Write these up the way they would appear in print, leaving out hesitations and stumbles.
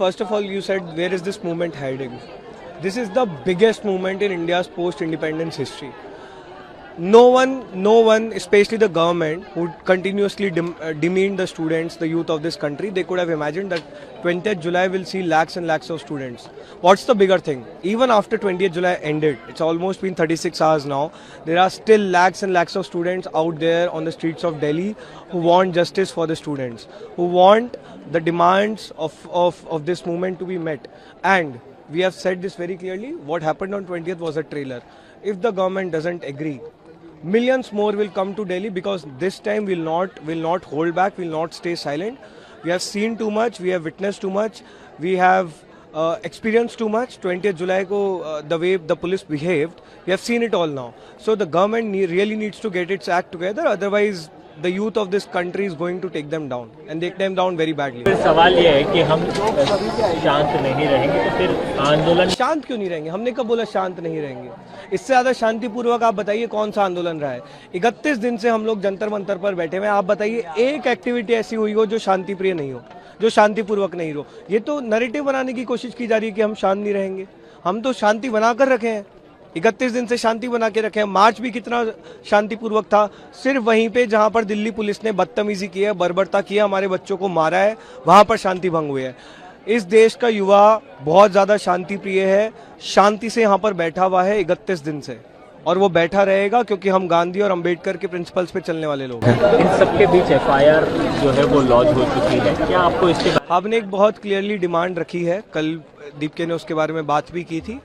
first of all, you said, where is this movement heading? This is the biggest movement in India's post-independence history. No one, especially the government, who continuously demean the students, the youth of this country, they could have imagined that 20th July will see lakhs and lakhs of students. What's the bigger thing? Even after 20th July ended, it's almost been 36 hours now, there are still lakhs and lakhs of students out there on the streets of Delhi who want justice for the students, who want the demands of this movement to be met. And we have said this very clearly, what happened on 20th was a trailer. If the government doesn't agree, millions more will come to Delhi, because this time will not hold back, will not stay silent. We have seen too much, we have witnessed too much, we have experienced too much. 20th July ko the way the police behaved, we have seen it all now. So the government really needs to get its act together, otherwise the youth of this country is going to take them down, and take them down very badly. सवाल ये है कि हम शांत नहीं रहेंगे तो फिर आंदोलन शांत क्यों नहीं रहेंगे? हमने कब बोला शांत नहीं रहेंगे? इससे ज्यादा शांतिपूर्वक आप बताइए कौन सा आंदोलन रहा है? 31 दिन से हम लोग जंतर मंतर पर बैठे हुए हैं। आप बताइए एक एक्टिविटी ऐसी हुई हो जो शांति प्रिय नहीं हो, जो शांतिपूर्वक नहीं हो? ये तो नैरेटिव बनाने की कोशिश की जा रही है कि हम शांत नहीं रहेंगे। हम तो शांति बनाकर रखे हैं, 31 दिन से शांति बना के रखे हैं। मार्च भी कितना शांतिपूर्वक था। सिर्फ वहीं पे जहां पर दिल्ली पुलिस ने बदतमीजी की है, बर्बरता की है, हमारे बच्चों को मारा है, वहां पर शांति भंग हुई है। इस देश का युवा बहुत ज्यादा शांति प्रिय है, शांति से यहाँ पर बैठा हुआ है 31 दिन से, और वो बैठा रहेगा, क्योंकि हम गांधी और अंबेडकर के प्रिंसिपल्स पे चलने वाले लोग हैं। इन सबके बीच FIR जो है वो लॉन्च हो चुकी है, क्या आपको इसके आपने एक बहुत क्लियरली डिमांड रखी है, कल दीपके ने उसके बारे में बात भी की थी।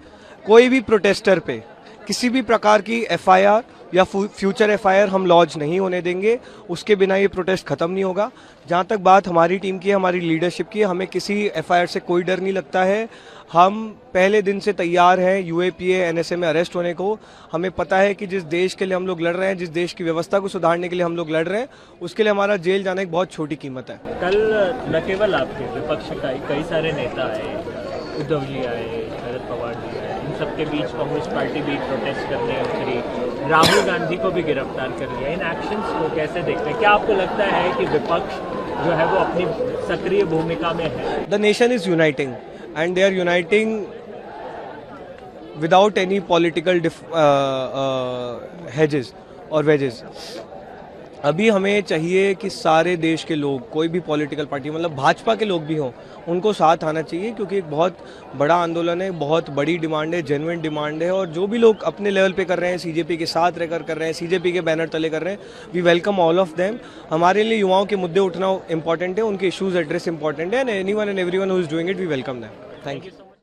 कोई भी प्रोटेस्टर पे किसी भी प्रकार की FIR या फ्यूचर FIR हम लॉन्च नहीं होने देंगे, उसके बिना ये प्रोटेस्ट खत्म नहीं होगा। जहाँ तक बात हमारी टीम की है, हमारी लीडरशिप की है, हमें किसी FIR से कोई डर नहीं लगता है। हम पहले दिन से तैयार हैं UAPA NSA में अरेस्ट होने को। हमें पता है कि जिस देश के लिए हम लोग लड़ रहे हैं, जिस देश की व्यवस्था को सुधारने के लिए हम लोग लड़ रहे हैं, उसके लिए हमारा जेल जाना एक बहुत छोटी कीमत है। कल न केवल आपके विपक्ष का कई सारे नेता आए, उद्धव जी आए, शरद पवार जी आए, इन सबके बीच कांग्रेस पार्टी भी प्रोटेस्ट करने उतरी, राहुल गांधी को भी गिरफ्तार कर लिया। इन एक्शंस को कैसे देखते हैं? क्या आपको लगता है कि विपक्ष जो है वो अपनी सक्रिय भूमिका में है? The nation is uniting and they are uniting without any political hedges और वेजेस। अभी हमें चाहिए कि सारे देश के लोग, कोई भी पॉलिटिकल पार्टी, मतलब भाजपा के लोग भी हों, उनको साथ आना चाहिए, क्योंकि एक बहुत बड़ा आंदोलन है, बहुत बड़ी डिमांड है, जेन्युइन डिमांड है। और जो भी लोग अपने लेवल पे कर रहे हैं, CJP के साथ रहकर कर रहे हैं, CJP के बैनर तले कर रहे हैं, we welcome all of them. हमारे लिए युवाओं के मुद्दे उठना इंपॉर्टेंट है, उनके इशूज एड्रेस इंपॉर्टेंट है, and anyone and everyone who is doing it, we welcome them. Thank you.